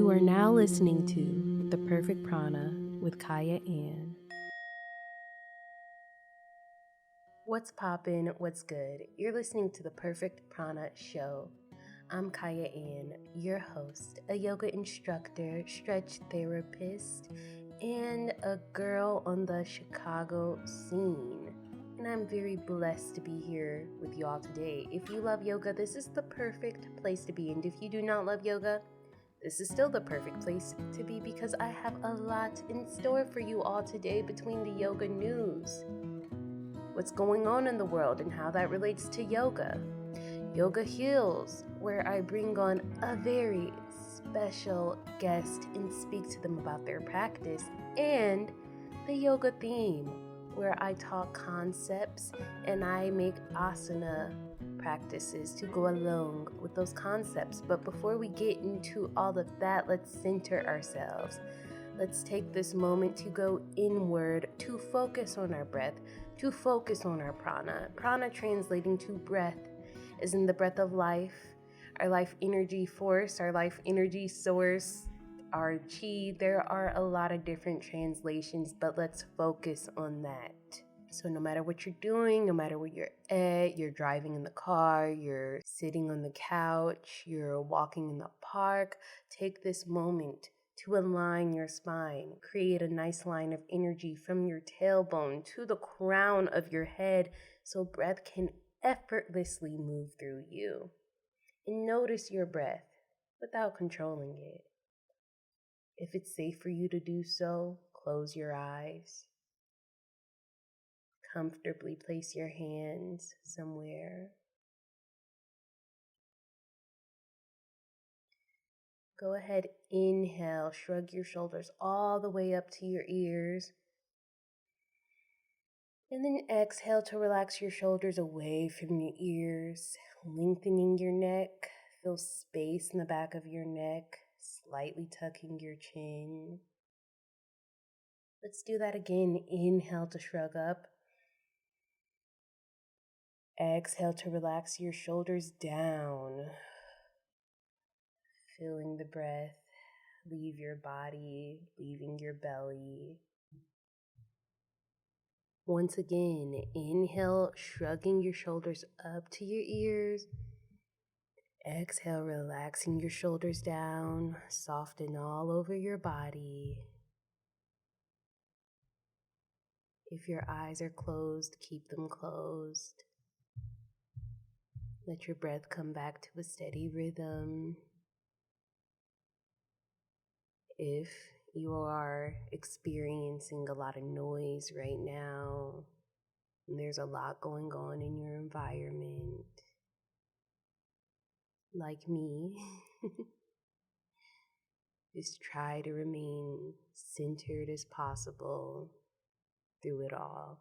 You are now listening to The Perfect Prana with Kyah Ann. What's poppin'? What's good? You're listening to The Perfect Prana Show. I'm Kyah Ann, your host, a yoga instructor, stretch therapist, and a girl on the Chicago scene. And I'm very blessed to be here with y'all today. If you love yoga, this is the perfect place to be. And if you do not love yoga, this is still the perfect place to be because I have a lot in store for you all today between the yoga news, what's going on in the world and how that relates to yoga, Yoga Heals, where I bring on a very special guest and speak to them about their practice, and the yoga theme, where I talk concepts and I make asana practices to go along with those concepts. But before we get into all of that, let's center ourselves. Let's take this moment to go inward, to focus on our breath, to focus on our prana. Prana, translating to breath, is in the breath of life, our life energy force, our life energy source, our chi. There are a lot of different translations, but let's focus on that. So no matter what you're doing, no matter where you're at, you're driving in the car, you're sitting on the couch, you're walking in the park, take this moment to align your spine. Create a nice line of energy from your tailbone to the crown of your head so breath can effortlessly move through you. And notice your breath without controlling it. If it's safe for you to do so, close your eyes. Comfortably place your hands somewhere. Go ahead, inhale, shrug your shoulders all the way up to your ears. And then exhale to relax your shoulders away from your ears, lengthening your neck. Feel space in the back of your neck, slightly tucking your chin. Let's do that again. Inhale to shrug up. Exhale to relax your shoulders down. Feeling the breath leave your body, leaving your belly. Once again, inhale, shrugging your shoulders up to your ears. Exhale, relaxing your shoulders down, soften all over your body. If your eyes are closed, keep them closed. Let your breath come back to a steady rhythm. If you are experiencing a lot of noise right now, and there's a lot going on in your environment, like me, just try to remain centered as possible through it all.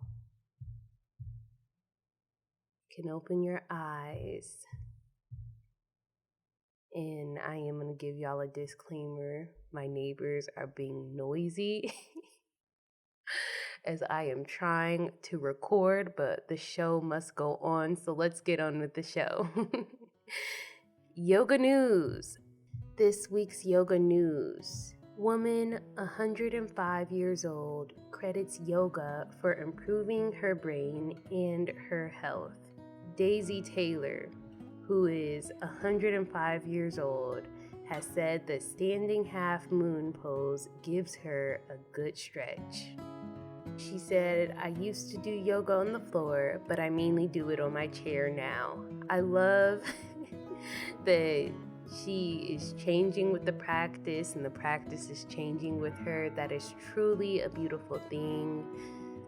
You can open your eyes, and I am going to give y'all a disclaimer. My neighbors are being noisy as I am trying to record, but the show must go on, so let's get on with the show. Yoga news. This week's yoga news. Woman, 105 years old, credits yoga for improving her brain and her health. Daisy Taylor, who is 105 years old, has said the standing half moon pose gives her a good stretch. She said, I used to do yoga on the floor, but I mainly do it on my chair now. I love that she is changing with the practice and the practice is changing with her. That is truly a beautiful thing.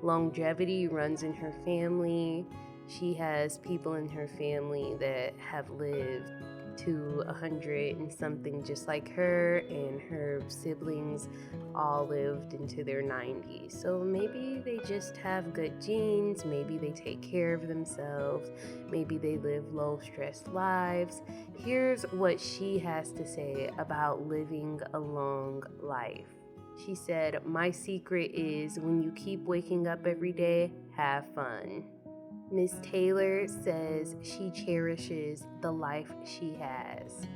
Longevity runs in her family. She has people in her family that have lived to 100 and something just like her, and her siblings all lived into their 90s. So maybe they just have good genes, maybe they take care of themselves, maybe they live low stress lives. Here's what she has to say about living a long life. She said, my secret is when you keep waking up every day, have fun. Miss Taylor says she cherishes the life she has.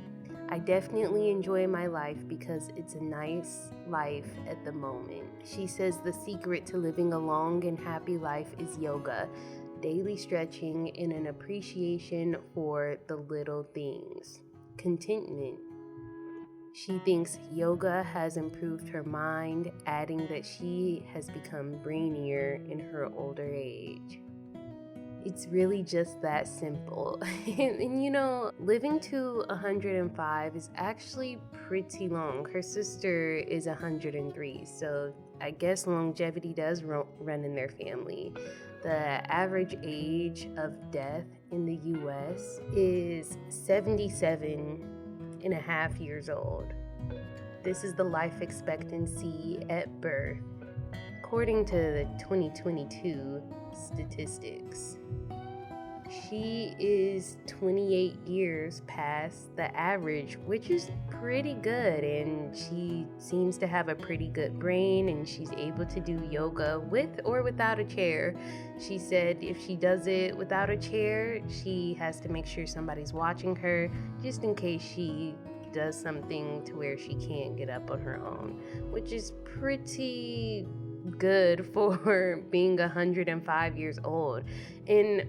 I definitely enjoy my life because it's a nice life at the moment. She says the secret to living a long and happy life is yoga, daily stretching, and an appreciation for the little things. Contentment. She thinks yoga has improved her mind, adding that she has become brainier in her older age. It's really just that simple. And living to 105 is actually pretty long. Her sister is 103, so I guess longevity does run in their family. The average age of death in the US is 77 and a half years old. This is the life expectancy at birth, according to the 2022 statistics. She is 28 years past the average, which is pretty good, and she seems to have a pretty good brain, and she's able to do yoga with or without a chair. She said if she does it without a chair, she has to make sure somebody's watching her, just in case she does something to where she can't get up on her own, which is pretty good for being 105 years old. And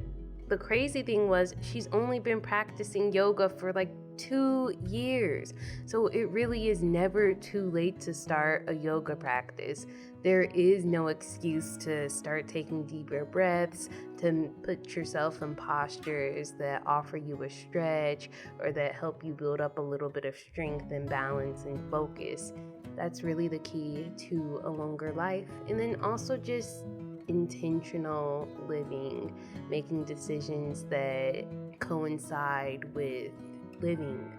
the crazy thing was she's only been practicing yoga for like 2 years. So it really is never too late to start a yoga practice. There is no excuse to start taking deeper breaths, to put yourself in postures that offer you a stretch or that help you build up a little bit of strength and balance and focus. That's really the key to a longer life. And then also just intentional living, making decisions that coincide with living.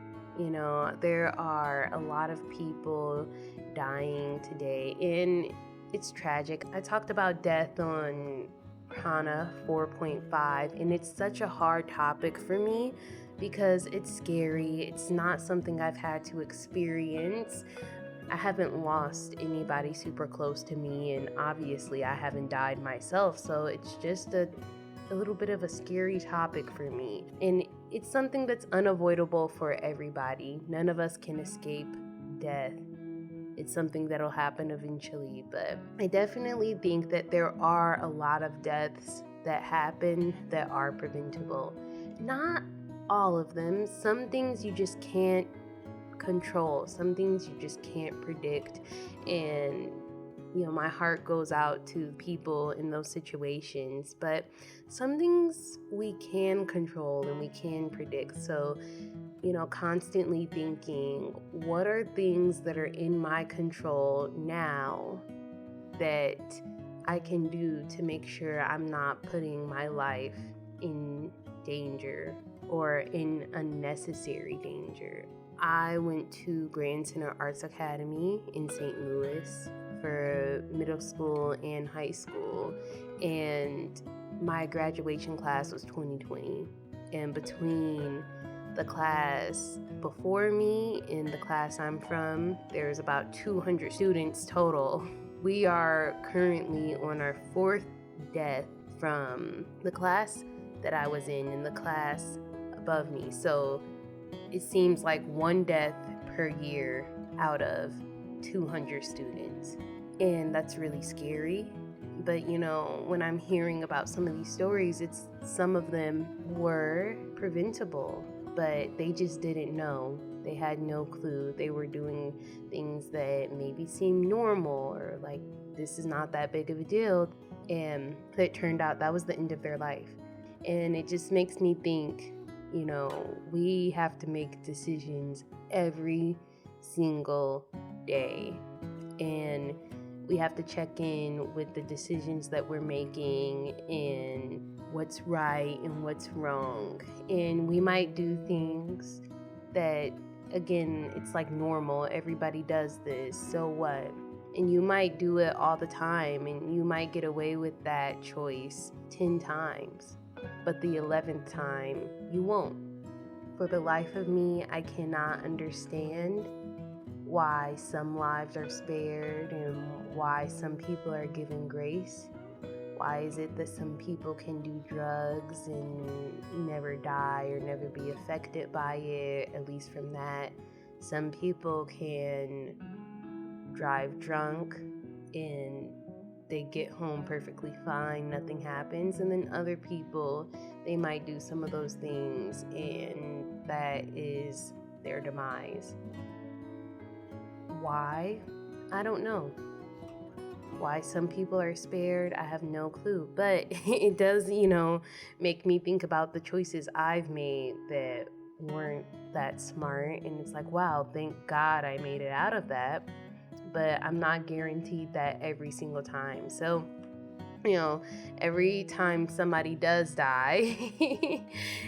There are a lot of people dying today, and it's tragic. I talked about death on Prana 4.5, and it's such a hard topic for me because it's scary. It's not something I've had to experience. I haven't lost anybody super close to me, and obviously I haven't died myself, so it's just a little bit of a scary topic for me. And it's something that's unavoidable for everybody. None of us can escape death. It's something that'll happen eventually, but I definitely think that there are a lot of deaths that happen that are preventable. Not all of them. Some things you just can't control, some things you just can't predict, and my heart goes out to people in those situations. But some things we can control and we can predict. So constantly thinking, what are things that are in my control now that I can do to make sure I'm not putting my life in danger or in unnecessary danger. I went to Grand Center Arts Academy in St. Louis for middle school and high school, and my graduation class was 2020. And between the class before me and the class I'm from, there's about 200 students total. We are currently on our 4th death from the class that I was in and the class above me. So it seems like 1 death per year out of 200 students. And that's really scary. But when I'm hearing about some of these stories, some of them were preventable, but they just didn't know. They had no clue. They were doing things that maybe seemed normal or like, this is not that big of a deal. And it turned out that was the end of their life. And it just makes me think, we have to make decisions every single day. And we have to check in with the decisions that we're making and what's right and what's wrong. And we might do things that, again, it's like normal. Everybody does this. So what? And you might do it all the time, and you might get away with that choice 10 times. But the 11th time, you won't. For the life of me, I cannot understand why some lives are spared and why some people are given grace. Why is it that some people can do drugs and never die or never be affected by it, at least from that Some people can drive drunk and they get home perfectly fine, nothing happens. And then other people, they might do some of those things and that is their demise. Why? I don't know. Why some people are spared, I have no clue. But it does, make me think about the choices I've made that weren't that smart. And it's like, wow, thank God I made it out of that. But I'm not guaranteed that every single time. So, every time somebody does die,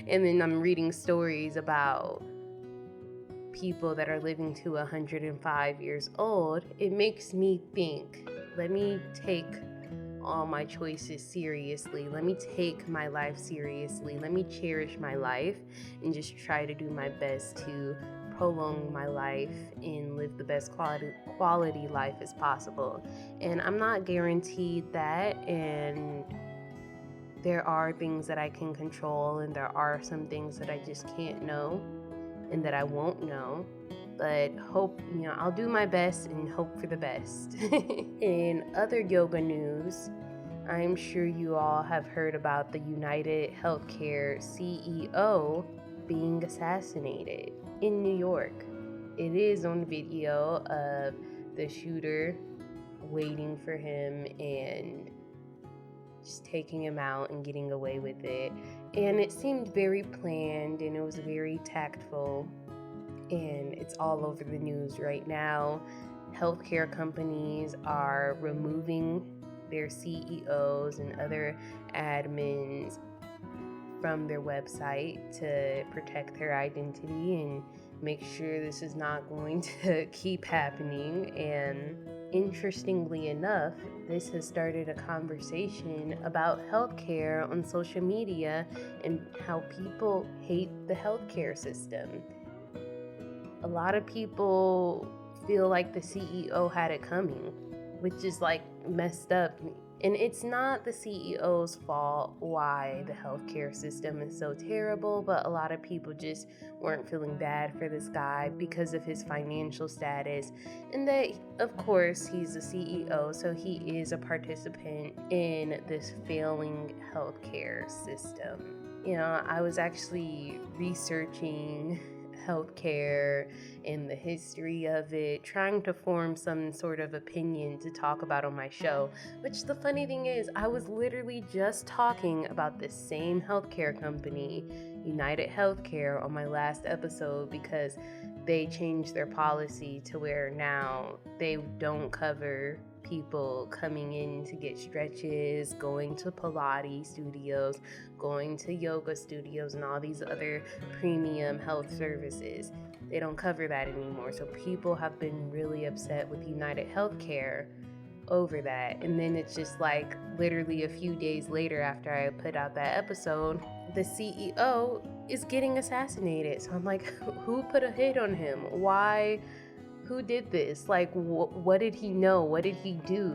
and then I'm reading stories about people that are living to 105 years old, it makes me think, let me take all my choices seriously. Let me take my life seriously. Let me cherish my life and just try to do my best to prolong my life and live the best quality life as possible. And I'm not guaranteed that, and there are things that I can control, and there are some things that I just can't know and that I won't know. But hope, I'll do my best and hope for the best. In other yoga news, I'm sure you all have heard about the United Healthcare CEO being assassinated in New York. It is on video of the shooter waiting for him and just taking him out and getting away with it. And it seemed very planned and it was very tactful. And it's all over the news right now. Healthcare companies are removing their CEOs and other admins from their website to protect their identity and make sure this is not going to keep happening. And interestingly enough, this has started a conversation about healthcare on social media and how people hate the healthcare system. A lot of people feel like the CEO had it coming, which is like messed up. And it's not the CEO's fault why the healthcare system is so terrible, but a lot of people just weren't feeling bad for this guy because of his financial status. And that, of course, he's a CEO, so he is a participant in this failing healthcare system. I was actually researching healthcare and the history of it, trying to form some sort of opinion to talk about on my show. Which the funny thing is, I was literally just talking about the same healthcare company, United Healthcare, on my last episode because they changed their policy to where now they don't cover people coming in to get stretches, going to Pilates studios, going to yoga studios, and all these other premium health services. They don't cover that anymore. So people have been really upset with United Healthcare over that. And then it's just like literally a few days later after I put out that episode, the CEO is getting assassinated. So I'm like, who put a hit on him? Why? Who did this? Like, what did he know? What did he do?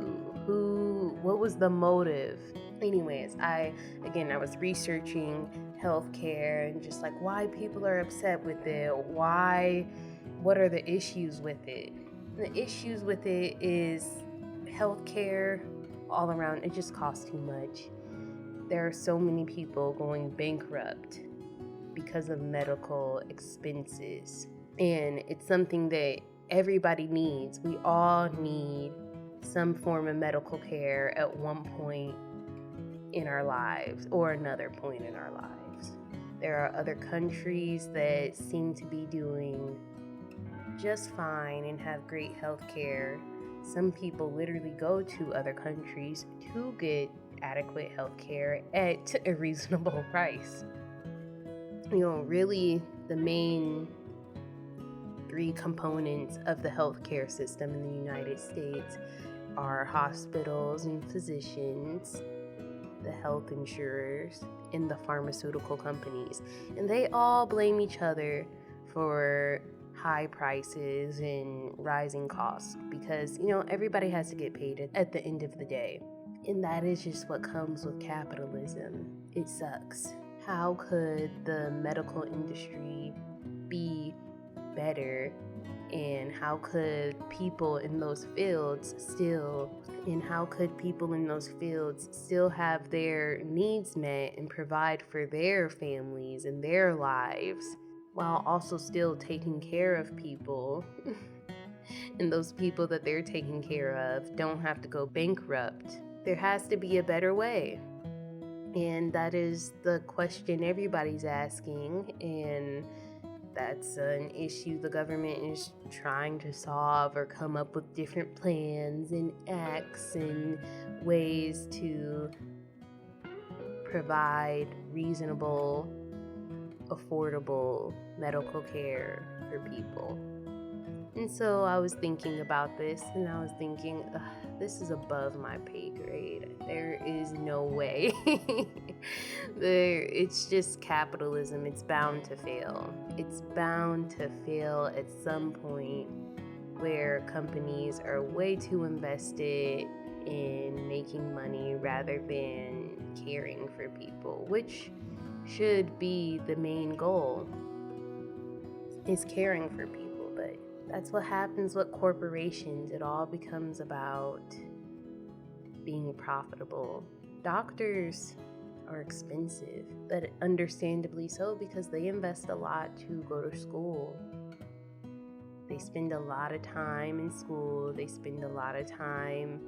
What was the motive? Anyways, I was researching healthcare and just like why people are upset with it. What are the issues with it? The issues with it is healthcare all around. It just costs too much. There are so many people going bankrupt because of medical expenses. And it's something that everybody needs. We all need some form of medical care at one point in our lives or another point in our lives. There are other countries that seem to be doing just fine and have great health care. Some people literally go to other countries to get adequate health care at a reasonable price. Really the main three components of the healthcare system in the United States are hospitals and physicians, the health insurers, and the pharmaceutical companies. And they all blame each other for high prices and rising costs because, everybody has to get paid at the end of the day. And that is just what comes with capitalism. It sucks. How could the medical industry be better And how could people in those fields still have their needs met and provide for their families and their lives while also still taking care of people? And those people that they're taking care of don't have to go bankrupt. There has to be a better way. And that is the question everybody's asking. And that's an issue the government is trying to solve or come up with different plans and acts and ways to provide reasonable, affordable medical care for people. And so I was thinking about this, and I was thinking, this is above my pay grade. There is no way. It's just capitalism. It's bound to fail. It's bound to fail at some point, where companies are way too invested in making money rather than caring for people, which should be the main goal, is caring for people. But that's what happens with corporations. It all becomes about being profitable. Doctors are expensive, but understandably so, because they invest a lot to go to school. They spend a lot of time in school. They spend a lot of time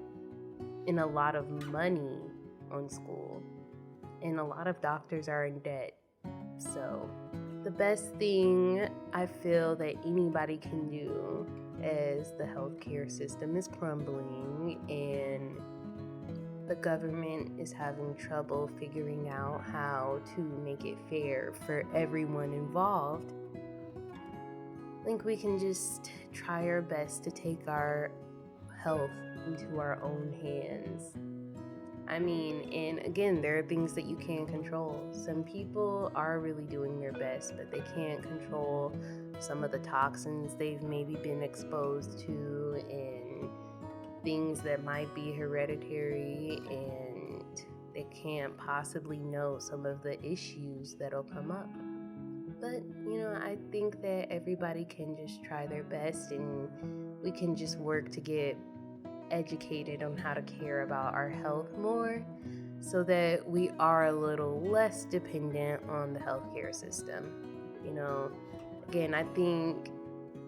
and a lot of money on school. And a lot of doctors are in debt. So the best thing I feel that anybody can do as the healthcare system is crumbling and the government is having trouble figuring out how to make it fair for everyone involved, I think we can just try our best to take our health into our own hands. I mean, and again, there are things that you can't control. Some people are really doing their best, but they can't control some of the toxins they've maybe been exposed to and things that might be hereditary, and they can't possibly know some of the issues that'll come up. But, I think that everybody can just try their best, and we can just work to get educated on how to care about our health more so that we are a little less dependent on the healthcare system. Again, I think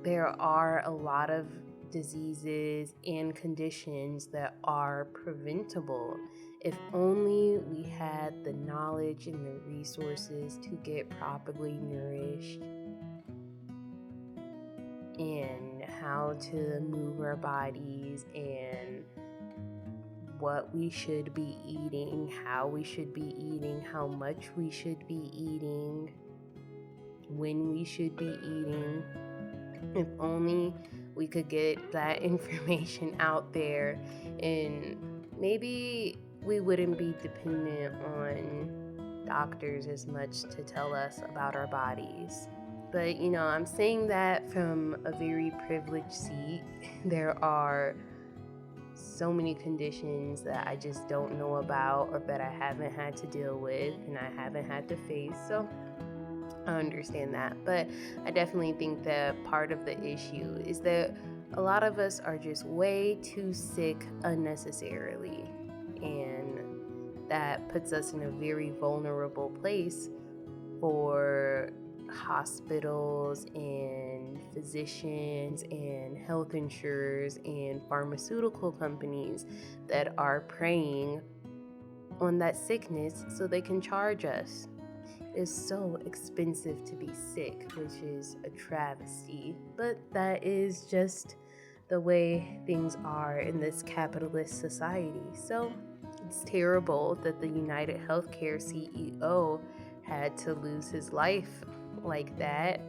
there are a lot of diseases and conditions that are preventable if only we had the knowledge and the resources to get properly nourished and how to move our bodies and what we should be eating, how we should be eating, how much we should be eating, when we should be eating. If only we could get that information out there, and maybe we wouldn't be dependent on doctors as much to tell us about our bodies. But, I'm saying that from a very privileged seat. There are so many conditions that I just don't know about or that I haven't had to deal with and I haven't had to face. So I understand that. But I definitely think that part of the issue is that a lot of us are just way too sick unnecessarily. And that puts us in a very vulnerable place for hospitals and physicians and health insurers and pharmaceutical companies that are preying on that sickness so they can charge us. It's so expensive to be sick, which is a travesty, but that is just the way things are in this capitalist society. So it's terrible that the United Healthcare CEO had to lose his life like that.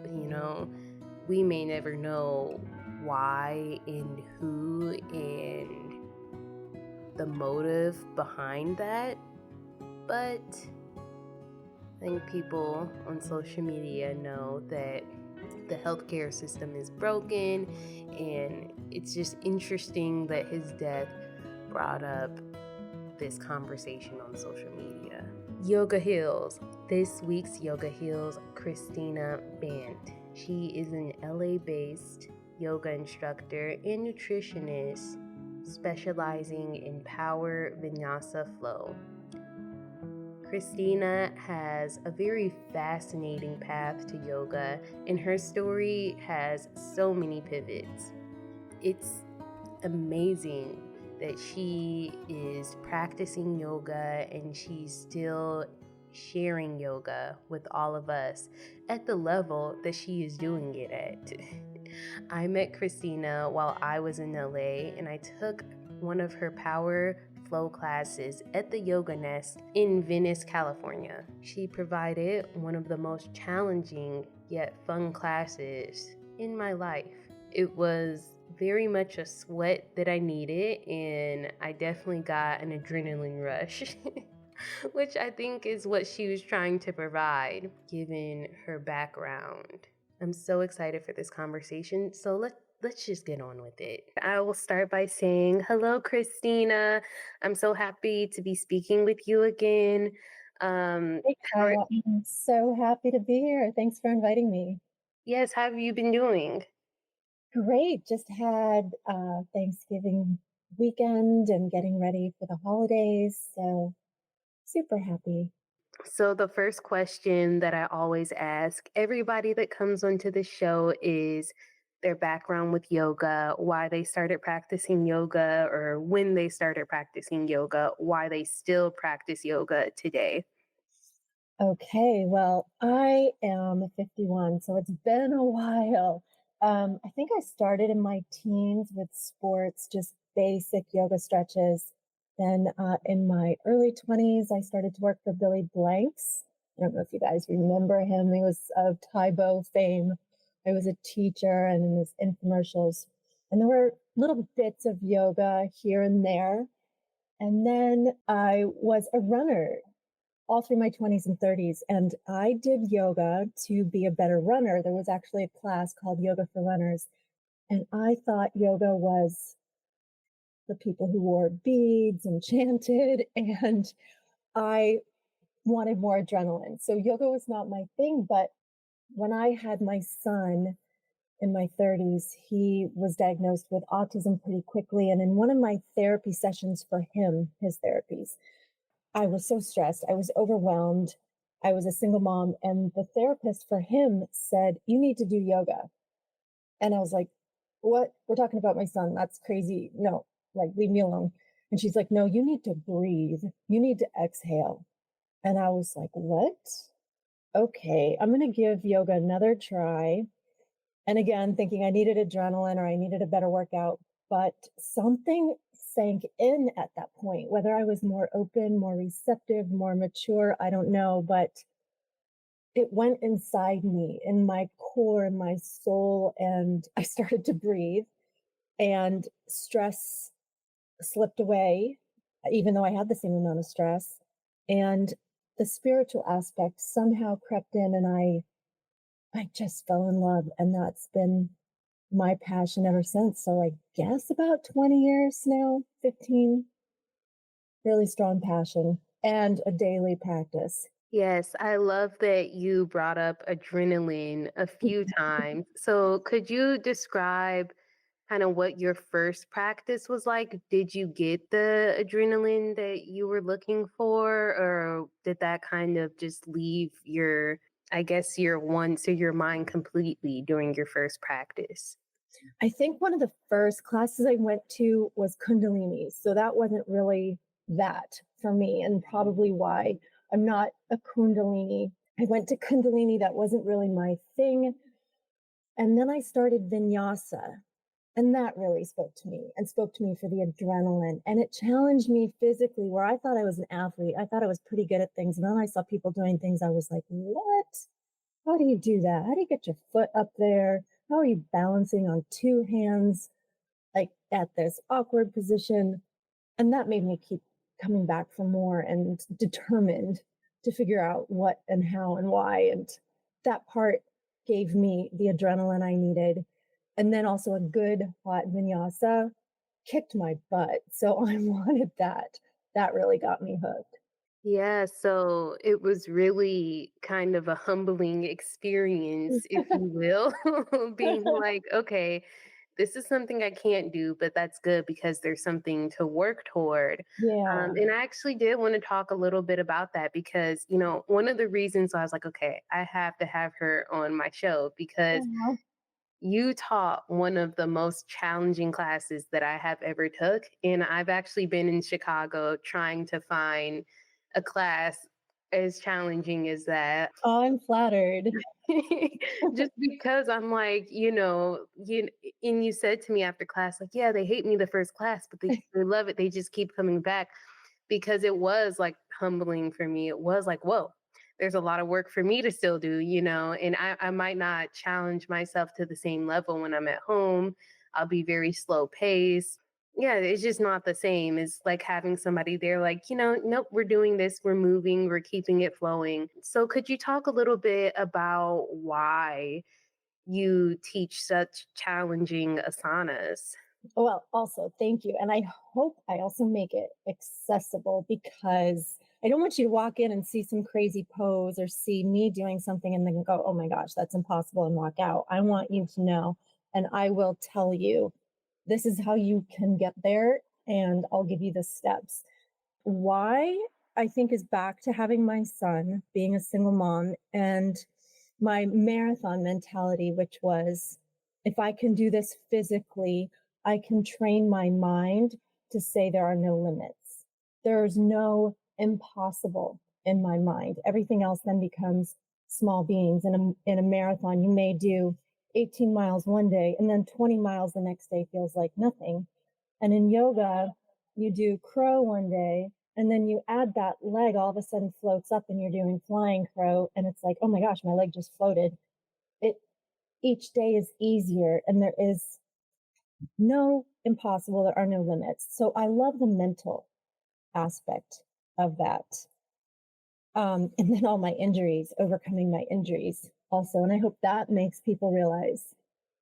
We may never know why and who and the motive behind that, but I think people on social media know that the healthcare system is broken, and it's just interesting that his death brought up this conversation on social media. Yoga heals. This week's Yoga heals Kristina Bant. She is an LA-based yoga instructor and nutritionist specializing in power vinyasa flow. Kristina has a very fascinating path to yoga, and her story has so many pivots. It's amazing that she is practicing yoga and she's still sharing yoga with all of us at the level that she is doing it at. I met Kristina while I was in LA and I took one of her power flow classes at the Yoga Nest in Venice, California. She provided one of the most challenging yet fun classes in my life. It was very much a sweat that I needed, and I definitely got an adrenaline rush, which I think is what she was trying to provide given her background. I'm so excited for this conversation, so let's just get on with it. I will start by saying, hello, Kristina. I'm so happy to be speaking with you again. Hey, Kyah, I'm so happy to be here. Thanks for inviting me. Yes, how have you been doing? Great. Just had Thanksgiving weekend and getting ready for the holidays. So super happy. So, the first question that I always ask everybody that comes onto the show is their background with yoga, why they started practicing yoga, or when they started practicing yoga, why they still practice yoga today. Okay, well, I am 51, so it's been a while. I think I started in my teens with sports, just basic yoga stretches. Then in my early 20s, I started to work for Billy Blanks. I don't know if you guys remember him. He was of Taibo fame. I was a teacher and in his infomercials. And there were little bits of yoga here and there. And then I was a runner all through my 20s and 30s. And I did yoga to be a better runner. There was actually a class called Yoga for Runners. And I thought yoga was the people who wore beads and chanted. And I wanted more adrenaline. So yoga was not my thing. But when I had my son in my 30s, he was diagnosed with autism pretty quickly. And in one of my therapy sessions for him, his therapies, I was so stressed. I was overwhelmed. I was a single mom. And the therapist for him said, "You need to do yoga." And I was like, "What? We're talking about my son. That's crazy. No, like, leave me alone." And she's like, "No, you need to breathe. You need to exhale." And I was like, "What? Okay, I'm going to give yoga another try." And again, thinking I needed adrenaline or I needed a better workout. But something sank in at that point, whether I was more open, more receptive, more mature, I don't know. But it went inside me, in my core, in my soul. And I started to breathe, and stress slipped away, even though I had the same amount of stress. And the spiritual aspect somehow crept in, and I just fell in love. And that's been my passion ever since. So I guess about 20 years now, 15, really strong passion and a daily practice. Yes, I love that you brought up adrenaline a few times. So, could you describe kind of what your first practice was like? Did you get the adrenaline that you were looking for, or did that kind of just leave your, I guess, your wants or your mind completely during your first practice? I think one of the first classes I went to was Kundalini. So that wasn't really that for me, and probably why I'm not a Kundalini. I went to Kundalini, that wasn't really my thing. And then I started Vinyasa. And that really spoke to me and spoke to me for the adrenaline. And it challenged me physically, where I thought I was an athlete. I thought I was pretty good at things. And then I saw people doing things. I was like, what? How do you do that? How do you get your foot up there? How are you balancing on two hands, like at this awkward position? And that made me keep coming back for more and determined to figure out what and how and why. And that part gave me the adrenaline I needed. And then also a good hot vinyasa kicked my butt. So I wanted that. That really got me hooked. Yeah, so it was really kind of a humbling experience, if you will, being like, okay, this is something I can't do, but that's good because there's something to work toward. Yeah. And I actually did want to talk a little bit about that because, one of the reasons I was like, okay, I have to have her on my show because Aw. you taught one of the most challenging classes that I have ever took, and I've actually been in Chicago trying to find a class as challenging as that. I'm flattered. Just because I'm like, and you said to me after class, like, yeah, they hate me the first class, but they love it. They just keep coming back because it was like humbling for me. It was like, whoa, there's a lot of work for me to still do, and I might not challenge myself to the same level when I'm at home. I'll be very slow paced. Yeah, it's just not the same. It's like having somebody there, like, nope, we're doing this, we're moving, we're keeping it flowing. So, could you talk a little bit about why you teach such challenging asanas? Well, also, thank you. And I hope I also make it accessible because I don't want you to walk in and see some crazy pose or see me doing something and then go, oh my gosh, that's impossible and walk out. I want you to know, and I will tell you, this is how you can get there, and I'll give you the steps. Why I think is back to having my son, being a single mom, and my marathon mentality, which was if I can do this physically, I can train my mind to say there are no limits. There's no impossible in my mind. Everything else then becomes small beings. In a marathon, you may do 18 miles one day and then 20 miles the next day feels like nothing. And in yoga, you do crow one day, and then you add that leg all of a sudden floats up and you're doing flying crow. And it's like, oh my gosh, my leg just floated. It each day is easier and there is no impossible. There are no limits. So I love the mental aspect of that. And then all my injuries, overcoming my injuries also. And I hope that makes people realize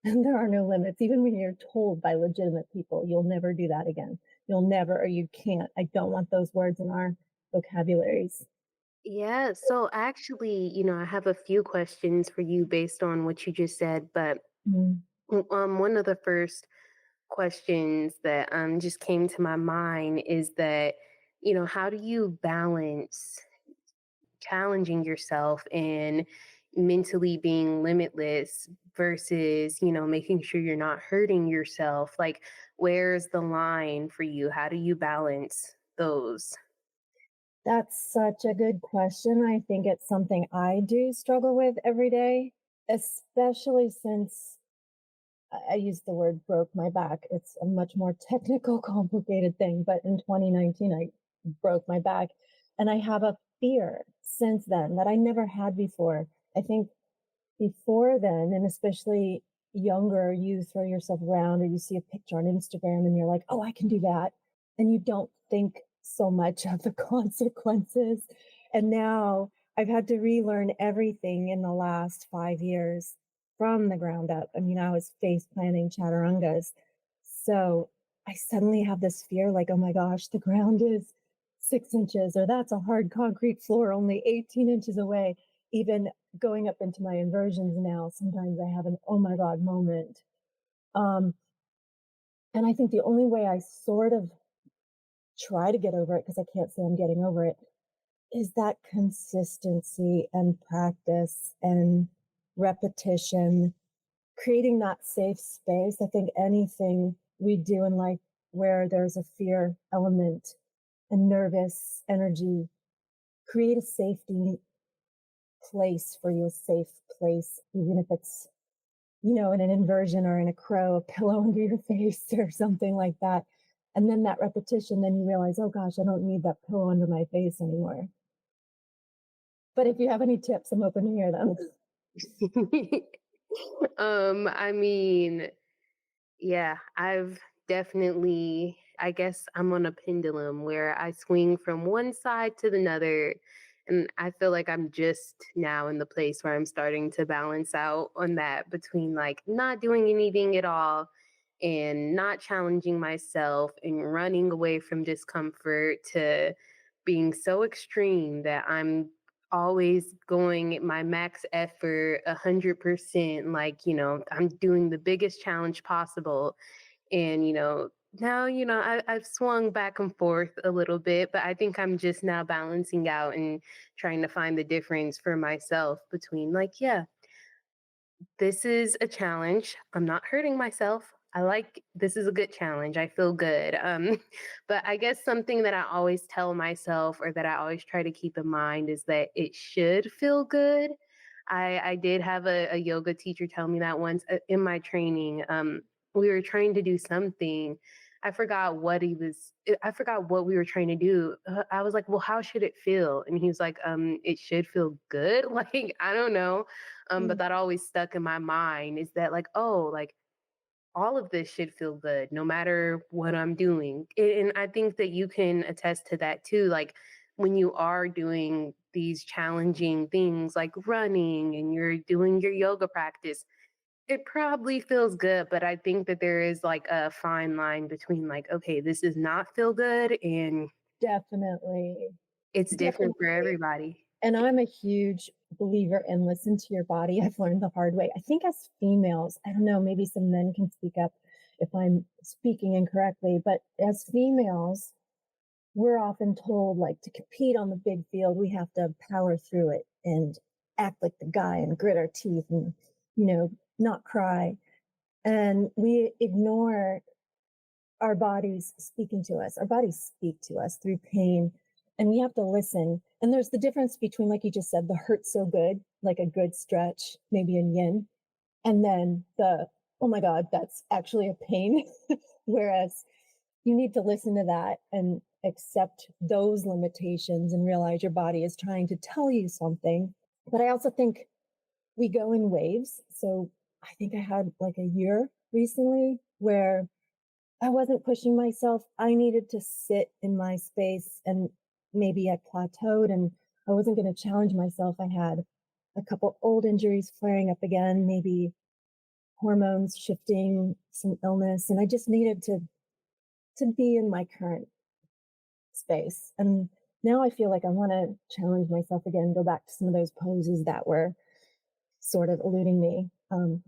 there are no limits. Even when you're told by legitimate people, you'll never do that again. You'll never, or you can't. I don't want those words in our vocabularies. Yeah, so actually, I have a few questions for you based on what you just said, but Mm. one of the first questions that just came to my mind is that, how do you balance challenging yourself and mentally being limitless versus, making sure you're not hurting yourself? Like, where's the line for you? How do you balance those? That's such a good question. I think it's something I do struggle with every day, especially since I use the word broke my back. It's a much more technical, complicated thing. But in 2019, I broke my back. And I have a fear since then that I never had before. I think before then, and especially younger, you throw yourself around or you see a picture on Instagram and you're like, oh, I can do that. And you don't think so much of the consequences. And now I've had to relearn everything in the last 5 years from the ground up. I mean, I was face planting chaturangas. So I suddenly have this fear like, oh my gosh, the ground is 6 inches, or that's a hard concrete floor only 18 inches away. Even going up into my inversions now, sometimes I have an oh my God moment. Um, and I think the only way I sort of try to get over it, because I can't say I'm getting over it, is that consistency and practice and repetition, creating that safe space. I think anything we do in life where there's a fear element and nervous energy, create a safety place for you, a safe place, even if it's, in an inversion or in a crow, a pillow under your face or something like that. And then that repetition, then you realize, oh gosh, I don't need that pillow under my face anymore. But if you have any tips, I'm open to hear them. I mean, yeah, I've definitely, I guess I'm on a pendulum where I swing from one side to the other. And I feel like I'm just now in the place where I'm starting to balance out on that between like not doing anything at all and not challenging myself and running away from discomfort to being so extreme that I'm always going my max effort 100%, like, I'm doing the biggest challenge possible. And, now, I've swung back and forth a little bit, but I think I'm just now balancing out and trying to find the difference for myself between, like, yeah, this is a challenge. I'm not hurting myself. I like this is a good challenge. I feel good. But I guess something that I always tell myself or that I always try to keep in mind is that it should feel good. I did have a yoga teacher tell me that once in my training. We were trying to do something. I forgot what we were trying to do. I was like, well, how should it feel? And he was like, it should feel good. Like, I don't know, but Mm, that always stuck in my mind is that, like, oh, like all of this should feel good no matter what I'm doing. And I think that you can attest to that too. Like when you are doing these challenging things like running and you're doing your yoga practice, it probably feels good, but I think that there is like a fine line between like, okay, this does not feel good and definitely. it's different for Definitely. everybody. And I'm a huge believer in listen to your body. I've learned the hard way. I think as females, I don't know, maybe some men can speak up if I'm speaking incorrectly, but as females, we're often told like to compete on the big field, we have to power through it and act like the guy and grit our teeth and, not cry. And we ignore our bodies speaking to us. Our bodies speak to us through pain, and we have to listen. And there's the difference between, like you just said, the hurt so good, like a good stretch, maybe in yin, and then the, oh my God, that's actually a pain. Whereas you need to listen to that and accept those limitations and realize your body is trying to tell you something. But I also think we go in waves. So I think I had like a year recently where I wasn't pushing myself. I needed to sit in my space and maybe I plateaued and I wasn't going to challenge myself. I had a couple old injuries flaring up again, maybe hormones shifting, some illness, and I just needed to be in my current space. And now I feel like I want to challenge myself again, go back to some of those poses that were sort of eluding me.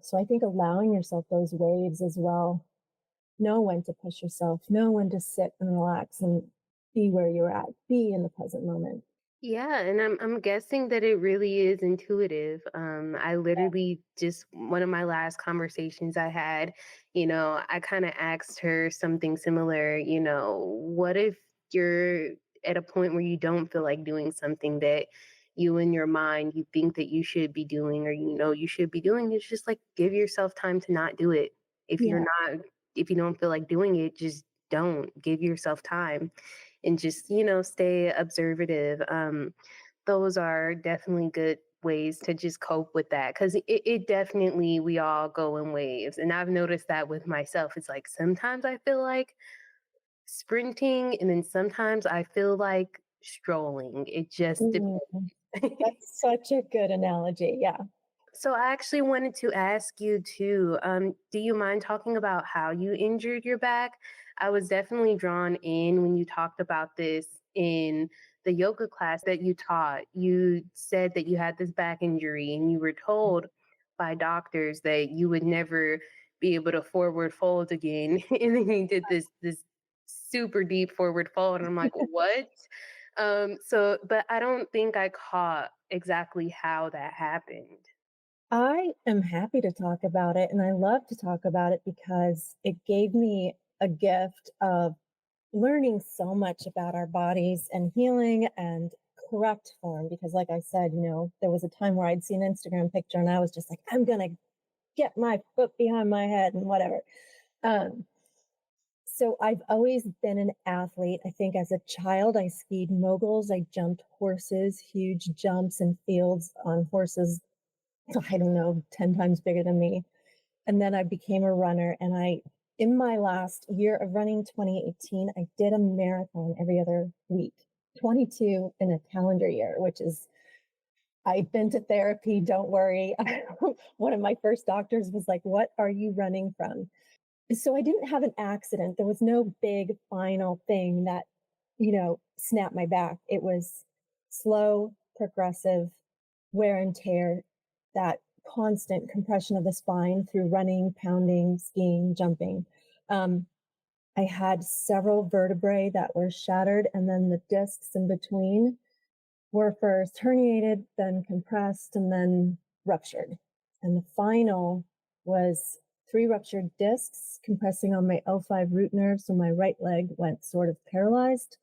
So I think allowing yourself those waves as well, know when to push yourself, know when to sit and relax and be where you're at, be in the present moment. Yeah, and I'm guessing that it really is intuitive. I literally just one of my last conversations I had, I kind of asked her something similar, what if you're at a point where you don't feel like doing something that you in your mind you think that you should be doing or you should be doing, it's just like give yourself time to not do it. If you're Yeah. not if you don't feel like doing it, just don't. Give yourself time and just stay observative. Those are definitely good ways to just cope with that because it definitely we all go in waves, and I've noticed that with myself. It's like sometimes I feel like sprinting and then sometimes I feel like strolling. It just Mm, depends. that's such a good analogy. Yeah. So I actually wanted to ask you too, do you mind talking about how you injured your back? I was definitely drawn in when you talked about this in the yoga class that you taught. You said that you had this back injury and you were told by doctors that you would never be able to forward fold again. And then you did this super deep forward fold. And I'm like, what? But I don't think I caught exactly how that happened. I am happy to talk about it. And I love to talk about it because it gave me a gift of learning so much about our bodies and healing and correct form. Because, like I said, there was a time where I'd see an Instagram picture and I was just like, I'm going to get my foot behind my head and whatever. Um, so I've always been an athlete. I think as a child, I skied moguls, I jumped horses, huge jumps in fields on horses, I don't know, 10 times bigger than me. And then I became a runner. And in my last year of running, 2018, I did a marathon every other week, 22 in a calendar year, which is, I've been to therapy. Don't worry. One of my first doctors was like, what are you running from? So I didn't have an accident. There was no big final thing that, snap my back. It was slow, progressive wear and tear, that constant compression of the spine through running, pounding, skiing, jumping. Um, I had several vertebrae that were shattered, and then the discs in between were first herniated, then compressed, and then ruptured. And the final was three ruptured discs compressing on my L5 root nerve. So my right leg went sort of paralyzed,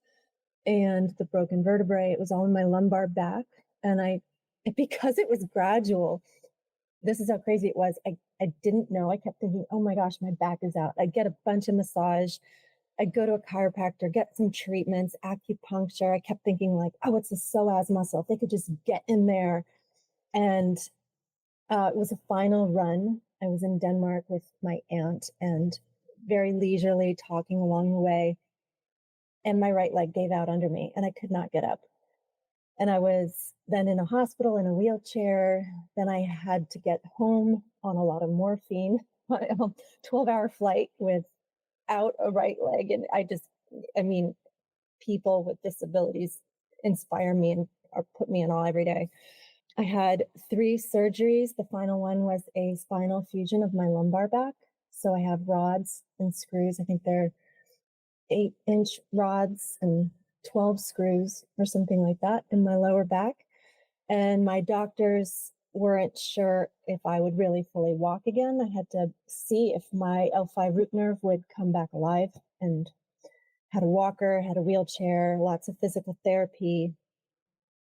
and the broken vertebrae, it was all in my lumbar back. And because it was gradual, this is how crazy it was. I didn't know. I kept thinking, oh my gosh, my back is out. I'd get a bunch of massage. I'd go to a chiropractor, get some treatments, acupuncture. I kept thinking like, oh, it's the psoas muscle. If they could just get in there. And it was a final run. I was in Denmark with my aunt and very leisurely talking along the way. And my right leg gave out under me and I could not get up. And I was then in a hospital in a wheelchair. Then I had to get home on a lot of morphine, a 12-hour flight without a right leg. And I mean, people with disabilities inspire me and or put me in awe every day. I had three surgeries. The final one was a spinal fusion of my lumbar back. So I have rods and screws. I think they're 8-inch rods and 12 screws or something like that in my lower back. And my doctors weren't sure if I would really fully walk again. I had to see if my L5 root nerve would come back alive, and had a walker, had a wheelchair, lots of physical therapy.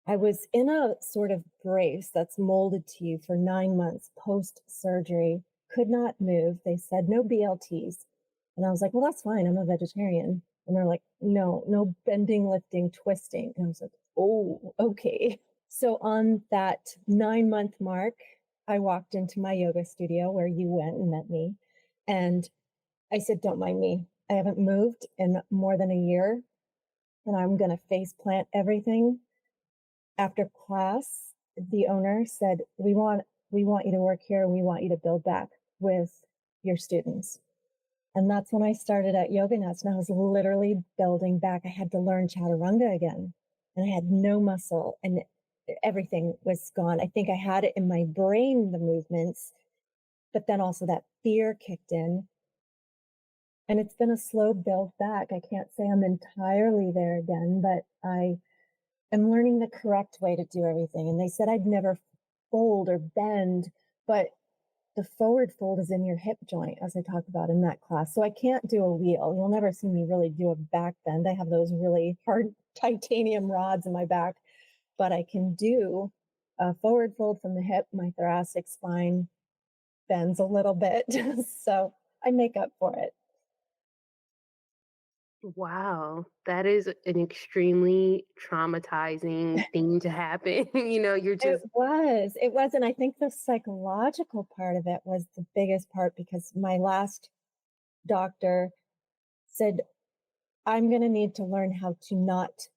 I was in a sort of brace that's molded to you for 9 months post surgery, could not move. They said no BLTs. And I was like, well, that's fine. I'm a vegetarian. And they're like, no, no bending, lifting, twisting. And I was like, oh, okay. So on that 9-month mark, I walked into my yoga studio where you went and met me. And I said, don't mind me. I haven't moved in more than a year, and I'm going to face plant everything. After class, the owner said, we want you to work here. We want you to build back with your students. And that's when I started at Yoga Nest, and I was literally building back. I had to learn chaturanga again, and I had no muscle, and everything was gone. I think I had it in my brain, the movements, but then also that fear kicked in. And it's been a slow build back. I can't say I'm entirely there again, but I am learning the correct way to do everything. And they said I'd never fold or bend, but the forward fold is in your hip joint, as I talk about in that class. So I can't do a wheel. You'll never see me really do a back bend. I have those really hard titanium rods in my back, but I can do a forward fold from the hip. My thoracic spine bends a little bit. So I make up for it. Wow, that is an extremely traumatizing thing to happen. You're just It was. And I think the psychological part of it was the biggest part because my last doctor said, I'm going to need to learn how to not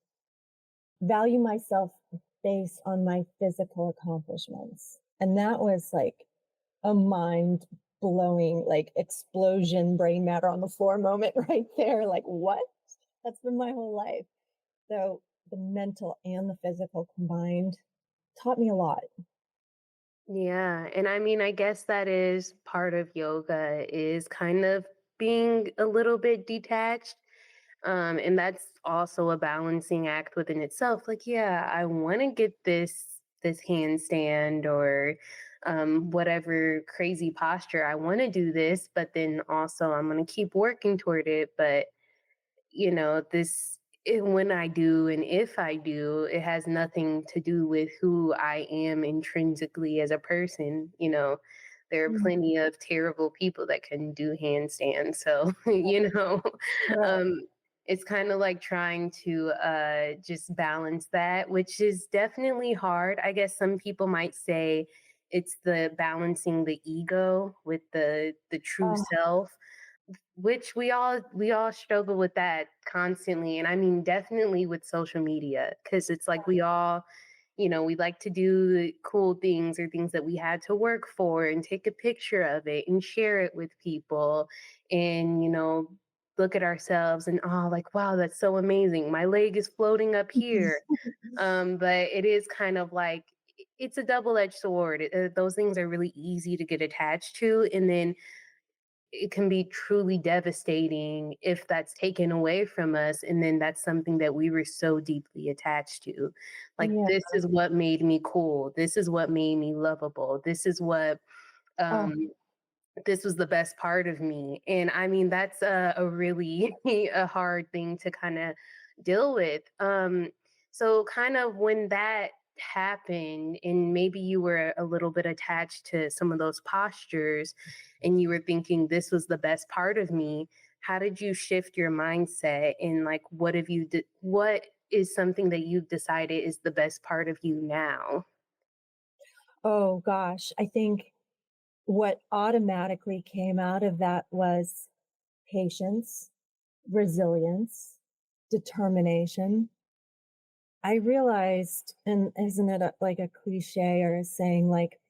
value myself based on my physical accomplishments. And that was like a mind blowing, like explosion, brain matter on the floor moment right there. Like, what? That's been my whole life. So the mental and the physical combined taught me a lot. yeah, and I mean, I guess that is part of yoga is kind of being a little bit detached. And that's also a balancing act within itself. Like, yeah, I want to get this handstand or whatever crazy posture. I want to do this, but then also I'm going to keep working toward it. But when I do and if I do, it has nothing to do with who I am intrinsically as a person. There are Mm. plenty of terrible people that can do handstands. So, Right. um, it's kind of like trying to just balance that, which is definitely hard. I guess some people might say it's the balancing the ego with the true Oh, self, which we all struggle with that constantly. And I mean, definitely with social media, because it's like we all, we like to do cool things or things that we had to work for and take a picture of it and share it with people. And look at ourselves and, oh, like, wow, that's so amazing. My leg is floating up here. But it is kind of like, it's a double-edged sword. Those things are really easy to get attached to, and then it can be truly devastating if that's taken away from us, and then that's something that we were so deeply attached to. Like, Yeah. this is what made me cool. This is what made me lovable. Oh, Um this was the best part of me. And I mean, that's a really a hard thing to kind of deal with. So kind of when that happened and maybe you were a little bit attached to some of those postures and you were thinking this was the best part of me, how did you shift your mindset, and like what is something that you've decided is the best part of you now? oh gosh. I think what automatically came out of that was patience, resilience, determination. I realized, and isn't it like a cliche or a saying, like,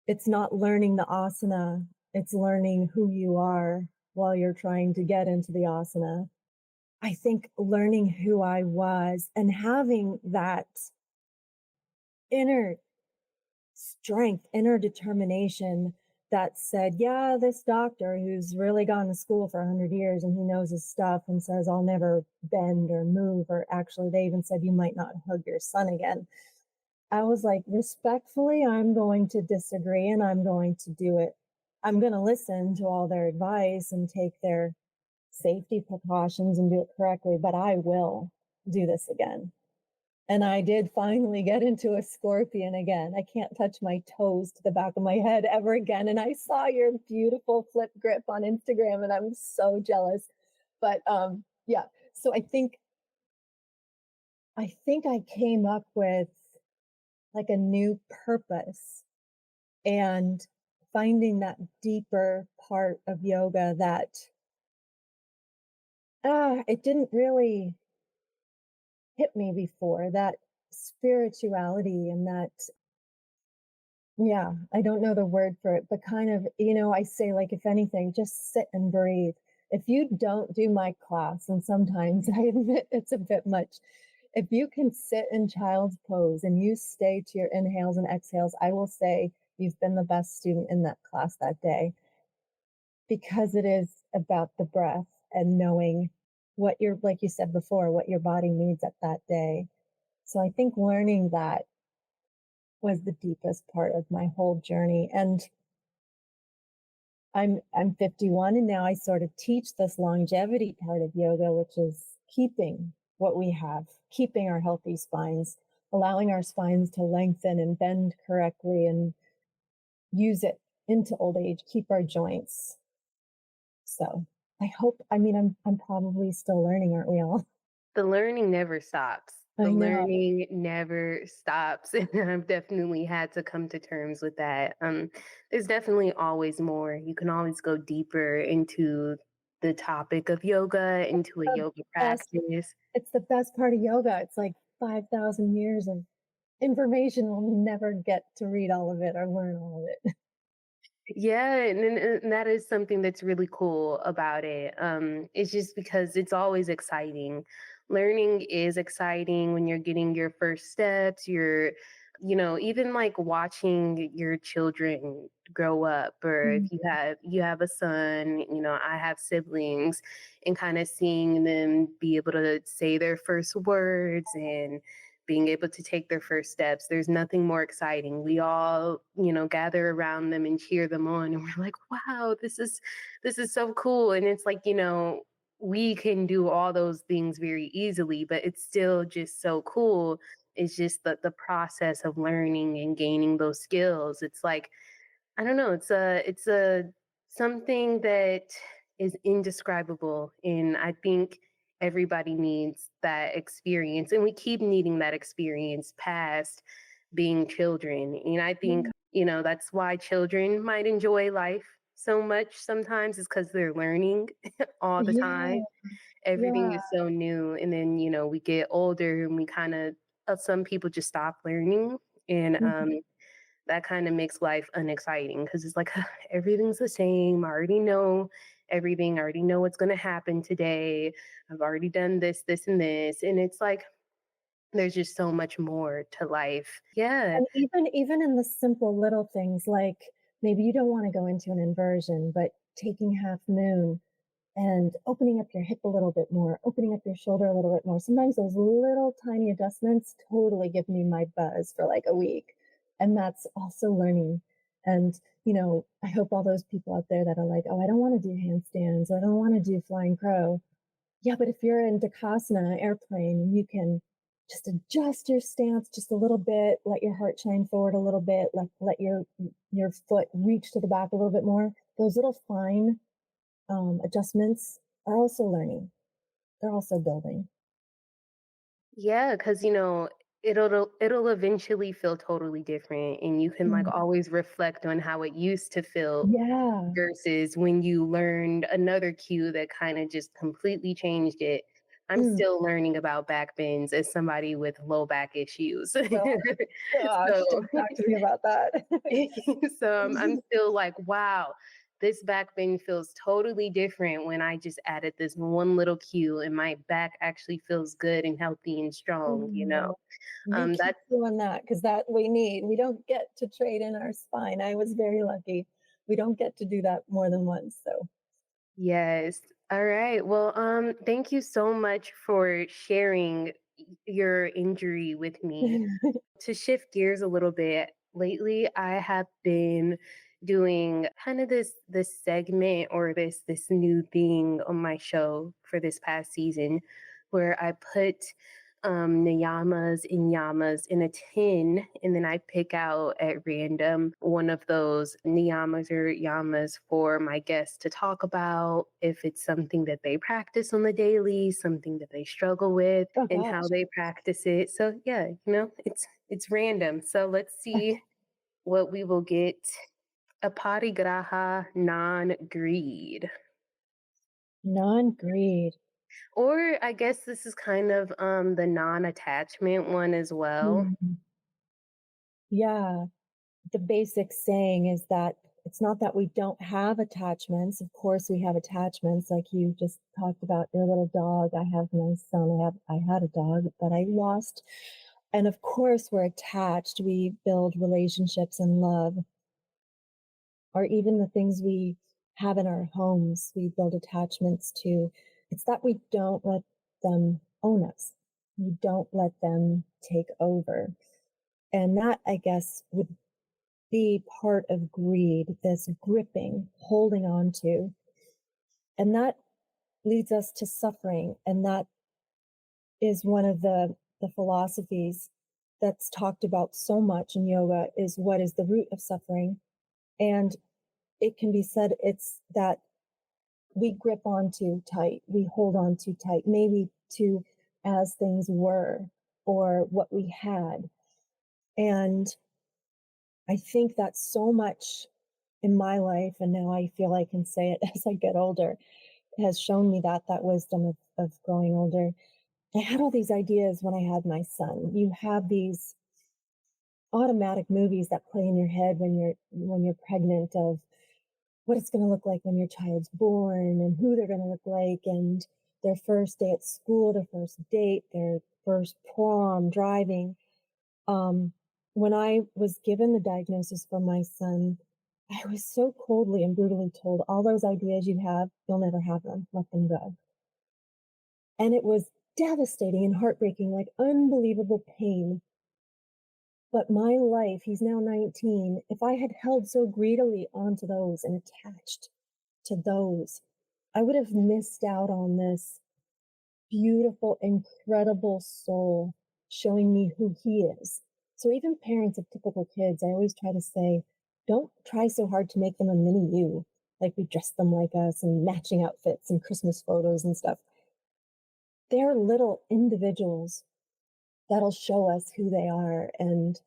it's not learning the asana, it's learning who you are while you're trying to get into the asana. I think learning who I was and having that inner strength, inner determination that said, yeah, this doctor who's really gone to school for 100 years and he knows his stuff and says, I'll never bend or move, or actually, they even said, you might not hug your son again. I was like, respectfully, I'm going to disagree and I'm going to do it. I'm going to listen to all their advice and take their safety precautions and do it correctly, but I will do this again. And I did finally get into a scorpion again. I can't touch my toes to the back of my head ever again. And I saw your beautiful flip grip on Instagram and I'm so jealous. But yeah, so I think I came up with like a new purpose and finding that deeper part of yoga that it didn't really hit me before, that spirituality and that, yeah, I don't know the word for it, but kind of, I say, like, if anything, just sit and breathe. If you don't do my class, and sometimes I admit it's a bit much, if you can sit in child's pose and you stay to your inhales and exhales, I will say you've been the best student in that class that day, because it is about the breath and knowing what your, like you said before, what your body needs at that day. So I think learning that was the deepest part of my whole journey. And I'm 51 and now I sort of teach this longevity part of yoga, which is keeping what we have, keeping our healthy spines, allowing our spines to lengthen and bend correctly and use it into old age, keep our joints. So I hope, I mean, I'm probably still learning, aren't we all? The learning never stops. The I know. learning never stops. And I've definitely had to come to terms with that. There's definitely always more. You can always go deeper into the topic of yoga, into a The yoga best, practice. it's the best part of yoga. It's like 5,000 years of information. We'll never get to read all of it or learn all of it. Yeah, and that is something that's really cool about it. It's just because it's always exciting. Learning is exciting when you're getting your first steps, even like watching your children grow up, or if Mm, you have a son, I have siblings, and kind of seeing them be able to say their first words and being able to take their first steps. There's nothing more exciting. We all, gather around them and cheer them on, and we're like, "Wow, this is so cool." And it's like, we can do all those things very easily, but it's still just so cool. It's just the process of learning and gaining those skills. It's like, I don't know. It's a something that is indescribable, and I think everybody needs that experience, and we keep needing that experience past being children. And I think mm, that's why children might enjoy life so much sometimes, is because they're learning all the time. yeah, Everything yeah. is so new, and then we get older and we kind of some people just stop learning, and Mhm. that kind of makes life unexciting because it's like everything's the same. I already know everything. I already know what's going to happen today. I've already done this, this, and this. And it's like, there's just so much more to life. Yeah. And even in the simple little things, like maybe you don't want to go into an inversion, but taking half moon and opening up your hip a little bit more, opening up your shoulder a little bit more. Sometimes those little tiny adjustments totally give me my buzz for like a week. And that's also learning. And, I hope all those people out there that are like, oh, I don't want to do handstands or I don't want to do flying crow. Yeah, but if you're in Dakasana, airplane, and you can just adjust your stance just a little bit, let your heart shine forward a little bit, let your foot reach to the back a little bit more. Those little fine adjustments are also learning. They're also building. Yeah, because it'll eventually feel totally different, and you can like Mm. always reflect on how it used to feel Yeah. versus when you learned another cue that kind of just completely changed it. I'm Mm. still learning about back bends as somebody with low back issues. Oh gosh, So don't talk to me about that. I'm still like, wow, this back bend feels totally different when I just added this one little cue and my back actually feels good and healthy and strong. Oh, you keep That's doing that because that we don't get to trade in our spine. I was very lucky. We don't get to do that more than once. So yes. All right. Well, thank you so much for sharing your injury with me. To shift gears a little bit, lately I have been doing kind of this segment or this new thing on my show for this past season where I put niyamas and yamas in a tin, and then I pick out at random one of those niyamas or yamas for my guests to talk about, if it's something that they practice on the daily, something that they struggle with, oh and how gosh. they practice it. So yeah, it's random. So let's see Okay. what we will get. Aparigraha non greed. Non-greed. Or I guess this is kind of the non-attachment one as well. Mhm. Yeah. The basic saying is that it's not that we don't have attachments. Of course, we have attachments, like you just talked about your little dog. I have my son. I had a dog that I lost. And of course, we're attached. We build relationships and love, or even the things we have in our homes, we build attachments to. It's that we don't let them own us. We don't let them take over. And that, I guess, would be part of greed, this gripping, holding on to. And that leads us to suffering. And that is one of the philosophies that's talked about so much in yoga, is what is the root of suffering. And it can be said it's that we grip on too tight, we hold on too tight, maybe to as things were or what we had. And I think that so much in my life, and now I feel I can say it as I get older, has shown me that wisdom of growing older. I had all these ideas when I had my son. You have these automatic movies that play in your head when you're pregnant, of what it's going to look like when your child's born and who they're going to look like, and their first day at school, their first date, their first prom, driving. Um, when I was given the diagnosis for my son, I was so coldly and brutally told, all those ideas you have, you'll never have them. Let them go. And it was devastating and heartbreaking, like unbelievable pain. But my life, he's now 19. If I had held so greedily onto those and attached to those, I would have missed out on this beautiful, incredible soul showing me who he is. So even parents of typical kids, I always try to say, don't try so hard to make them a mini you, like we dress them like us and matching outfits and Christmas photos and stuff. They're little individuals that'll show us who they are. And